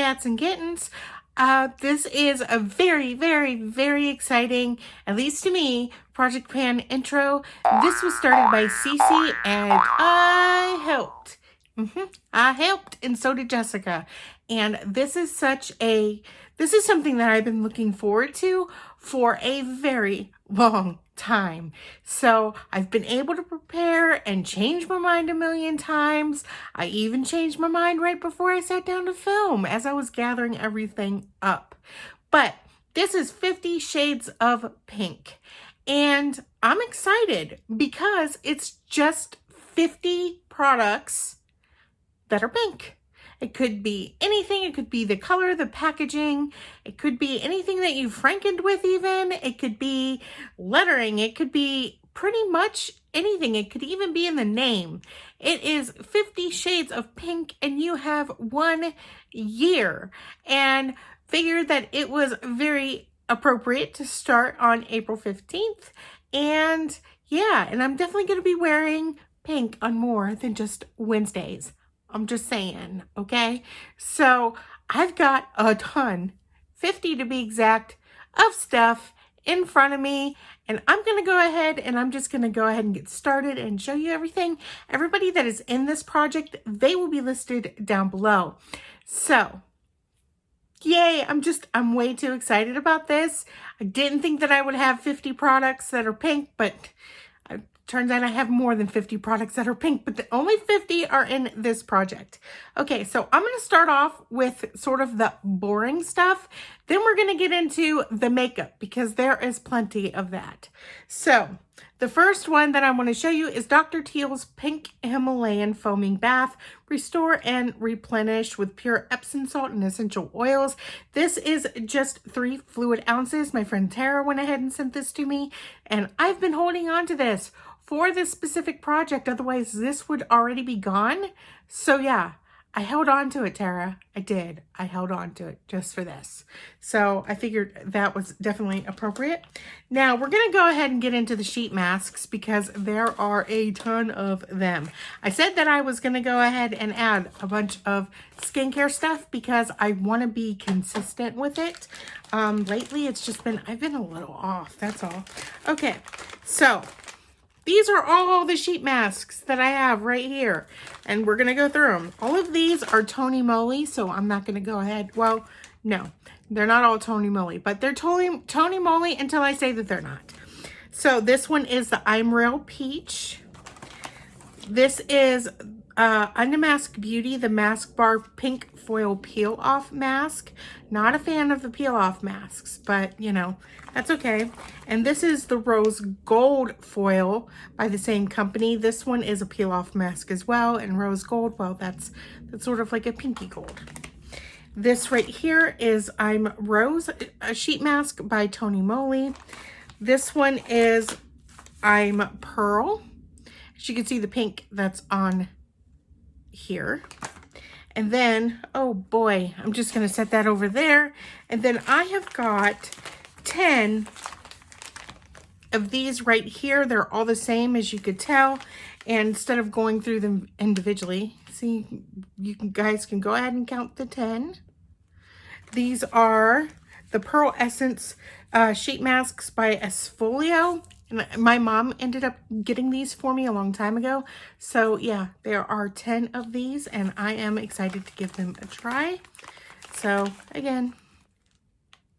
cats and kittens. This is a very, very, very exciting, at least to me, Project Pan intro. This was started by Cece, and I helped. I helped, and so did Jessica. And this is something that I've been looking forward to for a very long time. So I've been able to prepare and change my mind a million times. I even changed my mind right before I sat down to film as I was gathering everything up. But this is 50 Shades of Pink. And I'm excited because it's just 50 products that are pink. It could be anything. It could be the color, the packaging. It could be anything that you Frankened with even. It could be lettering. It could be pretty much anything. It could even be in the name. It is 50 Shades of Pink, and you have 1 year. And figured that it was very appropriate to start on April 15th. And yeah, and I'm definitely going to be wearing pink on more than just Wednesdays. I'm just saying, okay? So I've got a ton, 50 to be exact, of stuff in front of me. And I'm going to go ahead and I'm just going to go ahead and get started and show you everything. Everybody that is in this project, they will be listed down below. So, yay, I'm way too excited about this. I didn't think that I would have 50 products that are pink, but turns out I have more than 50 products that are pink, but only 50 are in this project. Okay, so I'm going to start off with sort of the boring stuff. Then we're going to get into the makeup because there is plenty of that. So the first one that I want to show you is Dr. Teal's Pink Himalayan Foaming Bath. Restore and replenish with pure Epsom salt and essential oils. This is just 3 fluid ounces. My friend Tara went ahead and sent this to me, and I've been holding on to this for this specific project. Otherwise, this would already be gone. So yeah, I held on to it, Tara. I did. I held on to it just for this. So I figured that was definitely appropriate. Now we're going to go ahead and get into the sheet masks because there are a ton of them. I said that I was going to go ahead and add a bunch of skincare stuff because I want to be consistent with it. Lately, it's just been, I've been a little off. That's all. Okay. So these are all the sheet masks that I have right here, and we're going to go through them. All of these are Tony Moly, so I'm not going to go ahead. Well, no, they're not all Tony Moly, but they're Tony Moly until I say that they're not. So this one is the I'm Real Peach. This is Undamasked Beauty, the Mask Bar Pink Foil Peel Off Mask. Not a fan of the peel off masks, but you know, that's okay. And this is the Rose Gold Foil by the same company. This one is a peel off mask as well, and Rose Gold, well, that's sort of like a pinky gold. This right here is I'm Rose, a sheet mask by Tony Moly. This one is I'm Pearl. As you can see, the pink that's on here. And then, oh boy, I'm just going to set that over there. And then I have got 10 of these right here. They're all the same, as you could tell. And instead of going through them individually, see, guys can go ahead and count the 10. These are the Pearl Essence sheet masks by Esfolio. And my mom ended up getting these for me a long time ago. So yeah, there are 10 of these, and I am excited to give them a try. So again,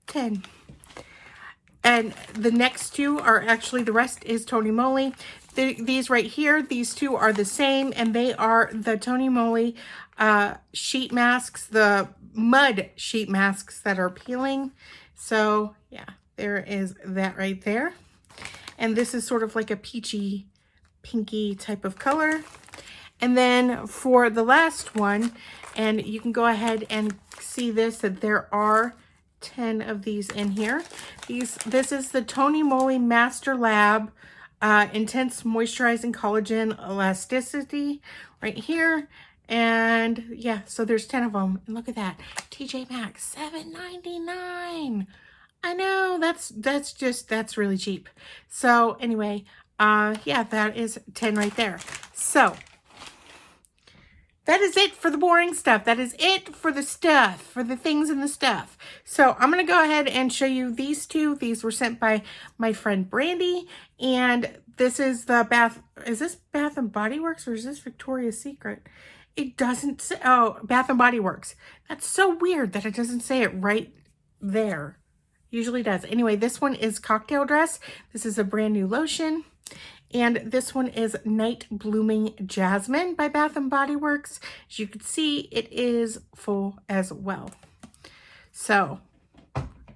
10. And the next 2 are actually, the rest is Tony Moly. These right here, these 2 are the same, and they are the Tony Moly sheet masks, the mud sheet masks that are peeling. So yeah, there is that right there. And this is sort of like a peachy, pinky type of color. And then for the last one, and you can go ahead and see this, that there are 10 of these in here. This is the Tony Moly Master Lab Intense Moisturizing Collagen Elasticity right here. And yeah, so there's 10 of them. And look at that. TJ Maxx, $7.99. I know, that's really cheap. So anyway, yeah, that is 10 right there. So that is it for the boring stuff. That is it for the stuff, for the things in the stuff. So I'm going to go ahead and show you these two. These were sent by my friend Brandy. And this is the is this Bath and Body Works or is this Victoria's Secret? It doesn't say, oh, Bath and Body Works. That's so weird that it doesn't say it right there. Usually does. Anyway, this one is Cocktail Dress. This is a brand new lotion. And this one is Night Blooming Jasmine by Bath and Body Works. As you can see, it is full as well. So,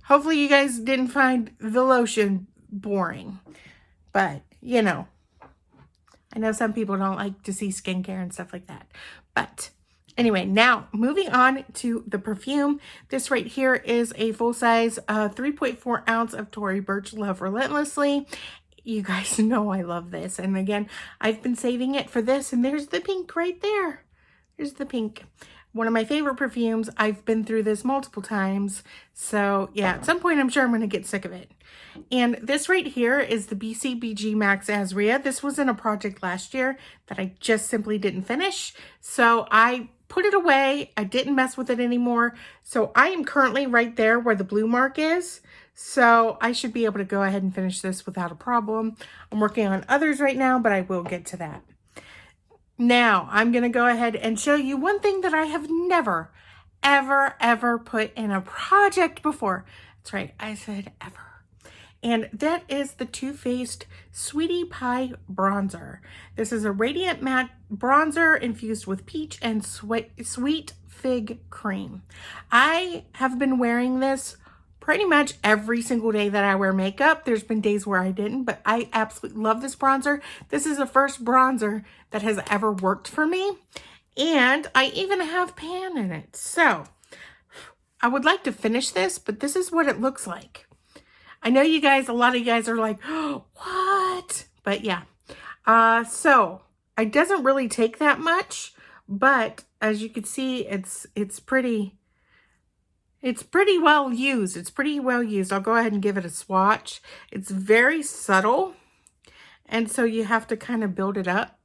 hopefully you guys didn't find the lotion boring. But, you know, I know some people don't like to see skincare and stuff like that. But anyway, now moving on to the perfume. This right here is a full-size 3.4 ounce of Tory Burch Love Relentlessly. You guys know I love this. And again, I've been saving it for this. And there's the pink right there. There's the pink. One of my favorite perfumes. I've been through this multiple times. So yeah, at some point I'm sure I'm going to get sick of it. And this right here is the BCBG Max Azria. This was in a project last year that I just simply didn't finish. So I put it away. I didn't mess with it anymore. So I am currently right there where the blue mark is. So I should be able to go ahead and finish this without a problem. I'm working on others right now, but I will get to that. Now, I'm going to go ahead and show you one thing that I have never, ever, ever put in a project before. That's right, I said ever. And that is the Too Faced Sweetie Pie Bronzer. This is a radiant matte bronzer infused with peach and sweet fig cream. I have been wearing this pretty much every single day that I wear makeup. There's been days where I didn't, but I absolutely love this bronzer. This is the first bronzer that has ever worked for me. And I even have pan in it. So I would like to finish this, but this is what it looks like. I know you guys, a lot of you guys are like, oh, what? But yeah. So it doesn't really take that much, but as you can see, it's pretty well used. It's pretty well used. I'll go ahead and give it a swatch. It's very subtle. And so you have to kind of build it up.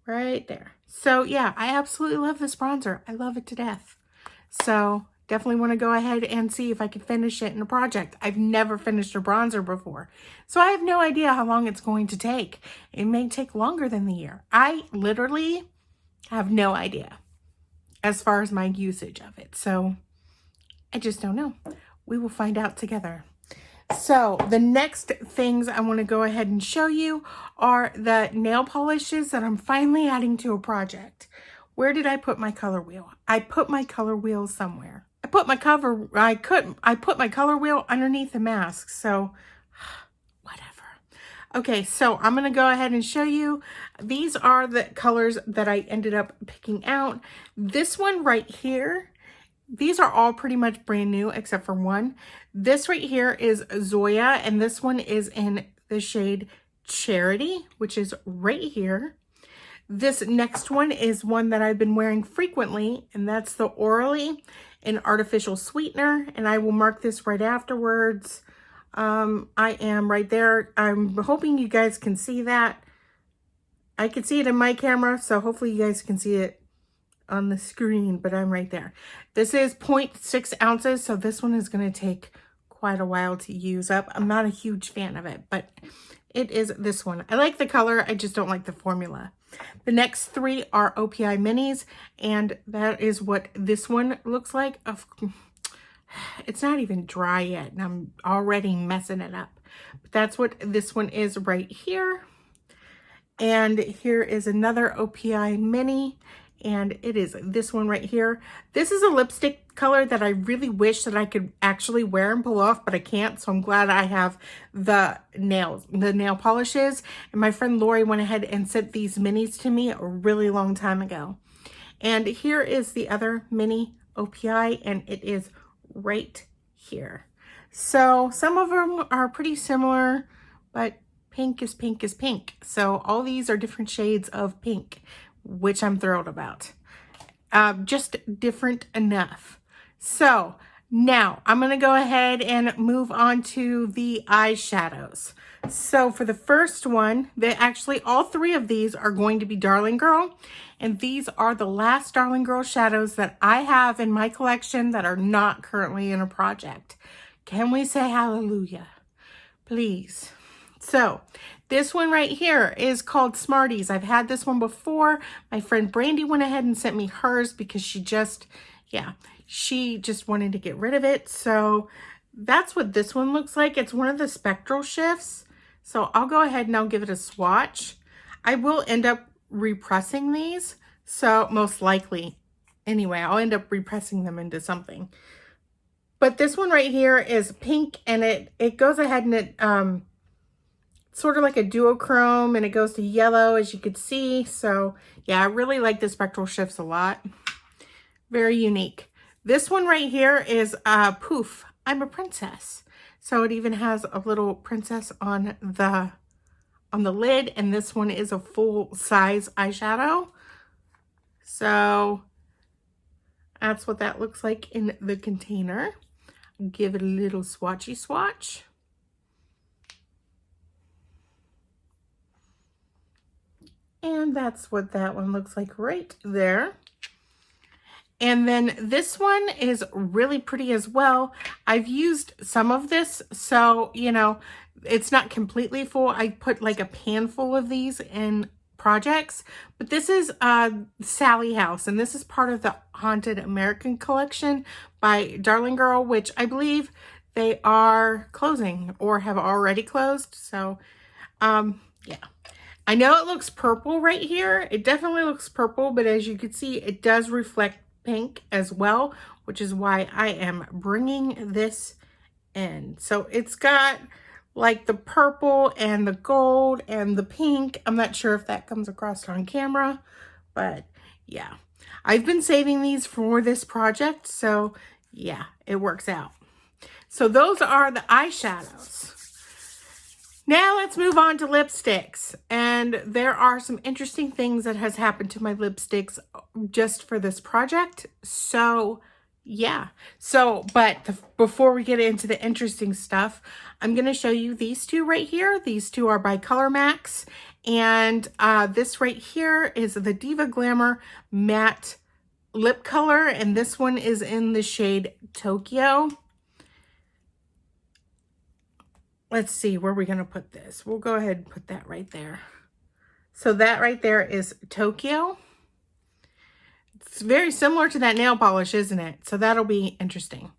Right there. So yeah, I absolutely love this bronzer. I love it to death. So definitely want to go ahead and see if I can finish it in a project. I've never finished a bronzer before. So I have no idea how long it's going to take. It may take longer than the year. I literally have no idea as far as my usage of it. So I just don't know. We will find out together. So the next things I want to go ahead and show you are the nail polishes that I'm finally adding to a project. Where did I put my color wheel? I put my color wheel somewhere. I put my color wheel underneath the mask. So whatever. Okay, so I'm going to go ahead and show you. These are the colors that I ended up picking out. This one right here, these are all pretty much brand new except for one. This right here is Zoya, and this one is in the shade Charity, which is right here. This next one is one that I've been wearing frequently, and that's the Orally in Artificial Sweetener, and I will mark this right afterwards. I am right there. I'm hoping you guys can see that. I can see it in my camera, so hopefully you guys can see it on the screen, but I'm right there. This is 0.6 ounces, so this one is going to take quite a while to use up. I'm not a huge fan of it, but it is this one. I like the color, I just don't like the formula. The next three are OPI minis, and that is what this one looks like. It's not even dry yet, and I'm already messing it up. But that's what this one is right here. And here is another OPI mini, and it is this one right here. This is a lipstick color that I really wish that I could actually wear and pull off, but I can't. So I'm glad I have the nail polishes. And my friend Lori went ahead and sent these minis to me a really long time ago. And here is the other mini OPI, and it is right here. So some of them are pretty similar, but pink is pink is pink. So all these are different shades of pink, which I'm thrilled about. Just different enough. So now I'm going to go ahead and move on to the eyeshadows. So for the first one, actually all three of these are going to be Darling Girl. And these are the last Darling Girl shadows that I have in my collection that are not currently in a project. Can we say hallelujah? Please. So this one right here is called Smarties. I've had this one before. My friend Brandy went ahead and sent me hers because she just wanted to get rid of it. So that's what this one looks like. It's one of the spectral shifts. So I'll go ahead and I'll give it a swatch. I will end up repressing these. So most likely, anyway, I'll end up repressing them into something. But this one right here is pink, and it goes ahead and it sort of like a duochrome, and it goes to yellow, as you could see. So yeah, I really like the spectral shifts a lot. Very unique. This one right here is Poof, I'm a Princess. So it even has a little princess on the lid, and this one is a full size eyeshadow. So that's what that looks like in the container. Give it a little swatchy swatch. And that's what that one looks like right there. And then this one is really pretty as well. I've used some of this, so, you know, it's not completely full. I put like a pan full of these in projects, but this is Sally House, and this is part of the Haunted American collection by Darling Girl, which I believe they are closing or have already closed. So yeah, I know it looks purple right here. It definitely looks purple, but as you can see, it does reflect pink as well, which is why I am bringing this in. So it's got like the purple and the gold and the pink. I'm not sure if that comes across on camera, but yeah, I've been saving these for this project. So yeah, it works out. So those are the eyeshadows. Now let's move on to lipsticks. And there are some interesting things that has happened to my lipsticks just for this project. So yeah. So, but before we get into the interesting stuff, I'm going to show you these two right here. These two are by Color Max. And this right here is the Diva Glamour Matte Lip Color. And this one is in the shade Tokyo. Let's see, where are we going to put this? We'll go ahead and put that right there. So that right there is Tokyo. It's very similar to that nail polish, isn't it? So that'll be interesting.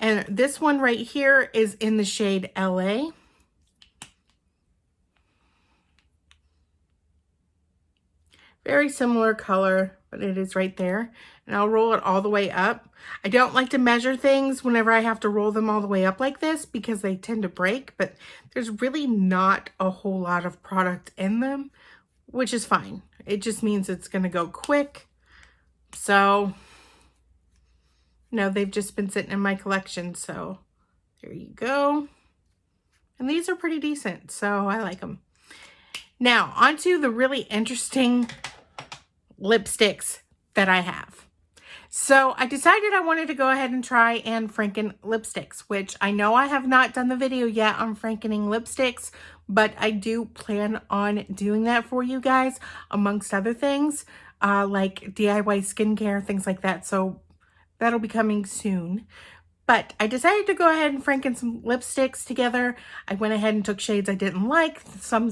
And this one right here is in the shade LA. Very similar color, but it is right there. And I'll roll it all the way up. I don't like to measure things whenever I have to roll them all the way up like this because they tend to break, but there's really not a whole lot of product in them, which is fine. It just means it's going to go quick. So, no, they've just been sitting in my collection. So there you go. And these are pretty decent, so I like them. Now, onto the really interesting lipsticks that I have. So I decided I wanted to go ahead and try and Franken lipsticks, which I know I have not done the video yet on Frankening lipsticks, but I do plan on doing that for you guys, amongst other things, like DIY skincare, things like that. So that'll be coming soon. But I decided to go ahead and Franken some lipsticks together. I went ahead and took shades I didn't like, some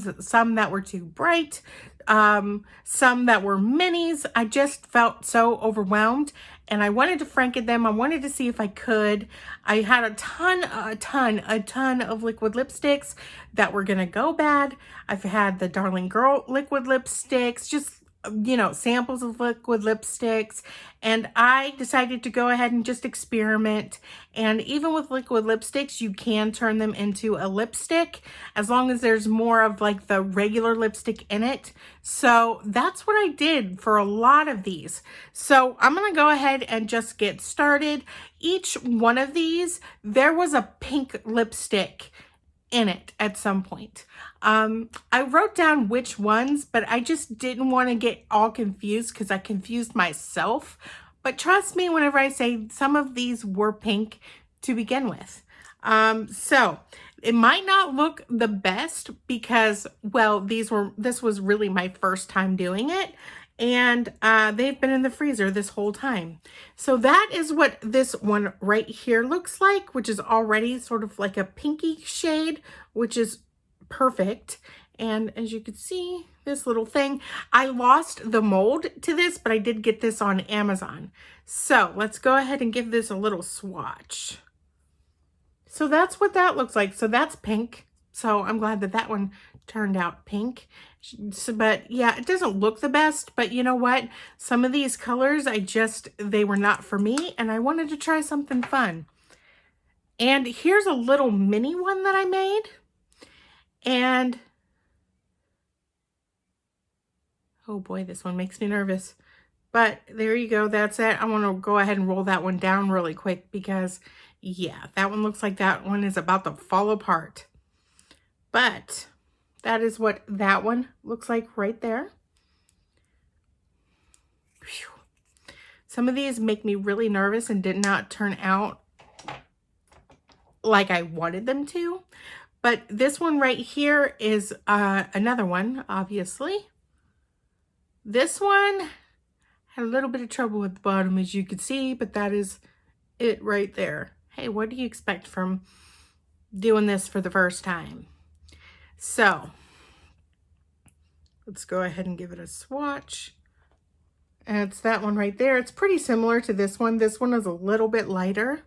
that were too bright, some that were minis. I just felt so overwhelmed and I wanted to Franken them. I wanted to see if I could. I had a ton of liquid lipsticks that were gonna go bad. I've had the Darling Girl liquid lipsticks, just, you know, samples of liquid lipsticks, and I decided to go ahead and just experiment. And even with liquid lipsticks, you can turn them into a lipstick as long as there's more of like the regular lipstick in it. So that's what I did for a lot of these. So I'm gonna go ahead and just get started. Each one of these, there was a pink lipstick in it at some point. I wrote down which ones, but I just didn't want to get all confused because I confused myself. But trust me, whenever I say some of these were pink to begin with. So it might not look the best because, well, this was really my first time doing it. and they've been in the freezer this whole time. So that is what this one right here looks like, which is already sort of like a pinky shade, which is perfect. And as you can see, this little thing, I lost the mold to this, but I did get this on Amazon. So let's go ahead and give this a little swatch. So that's what that looks like. So that's pink. So I'm glad that that one turned out pink. So, but yeah, it doesn't look the best, but you know what? Some of these colors, they were not for me, and I wanted to try something fun. And here's a little mini one that I made. And oh boy, this one makes me nervous. But there you go. That's it. I want to go ahead and roll that one down really quick because, yeah, that one looks like that one is about to fall apart. But that is what that one looks like right there. Whew. Some of these make me really nervous and did not turn out like I wanted them to. But this one right here is another one, obviously. This one had a little bit of trouble with the bottom, as you can see, but that is it right there. Hey, what do you expect from doing this for the first time? So let's go ahead and give it a swatch. And it's that one right there. It's pretty similar to this one. This one is a little bit lighter.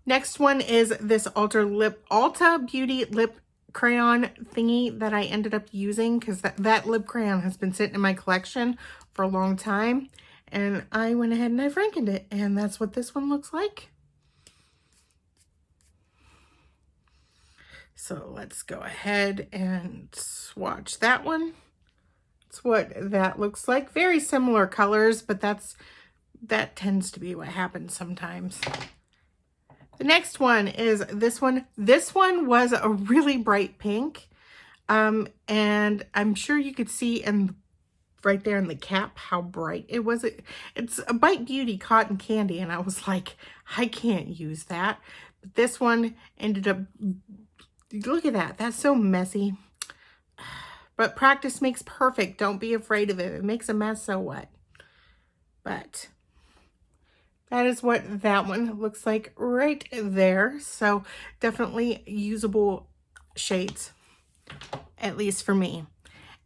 Next one is this Ulta Beauty lip crayon thingy that I ended up using because that lip crayon has been sitting in my collection for a long time. And I went ahead and I Frankened it. And that's what this one looks like. So let's go ahead and swatch that one. That's what that looks like. Very similar colors, but that tends to be what happens sometimes. The next one is this one. This one was a really bright pink. And I'm sure you could see right there in the cap how bright it was. It's a Bite Beauty Cotton Candy, and I was like, I can't use that. But this one ended up, look at that. That's so messy. But practice makes perfect. Don't be afraid of it. It makes a mess, so what? But that is what that one looks like right there. So definitely usable shades, at least for me.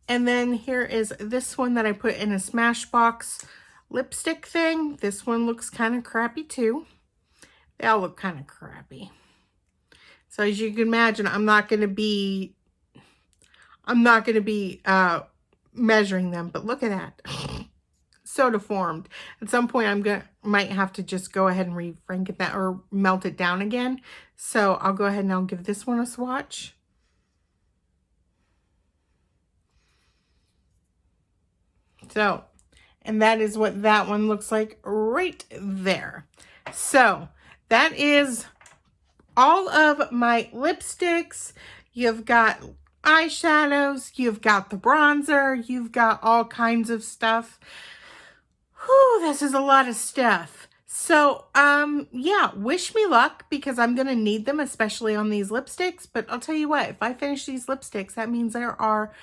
And then here is this one that I put in a Smashbox lipstick thing. This one looks kind of crappy too. They all look kind of crappy. So as you can imagine, I'm not going to be measuring them, but look at that. So deformed. At some point might have to just go ahead and re-Franken that or melt it down again. So I'll go ahead and I'll give this one a swatch. So, and that is what that one looks like right there. So that is all of my lipsticks. You've got eyeshadows, you've got the bronzer, you've got all kinds of stuff. Whew, this is a lot of stuff. So, yeah, wish me luck because I'm going to need them, especially on these lipsticks. But I'll tell you what, if I finish these lipsticks, that means there are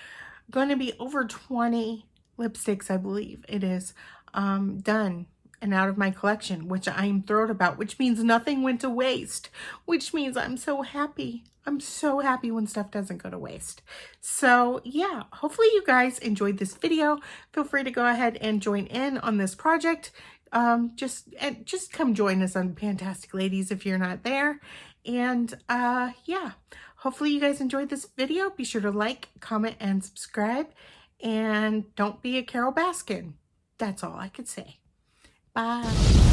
going to be over 20 lipsticks, I believe it is, done and out of my collection, which I'm thrilled about, which means nothing went to waste, which means I'm so happy. I'm so happy when stuff doesn't go to waste. So yeah, hopefully you guys enjoyed this video. Feel free to go ahead and join in on this project. Just come join us on Fantastic Ladies if you're not there. And yeah, hopefully you guys enjoyed this video. Be sure to like, comment, and subscribe. And don't be a Carol Baskin. That's all I could say. Bye.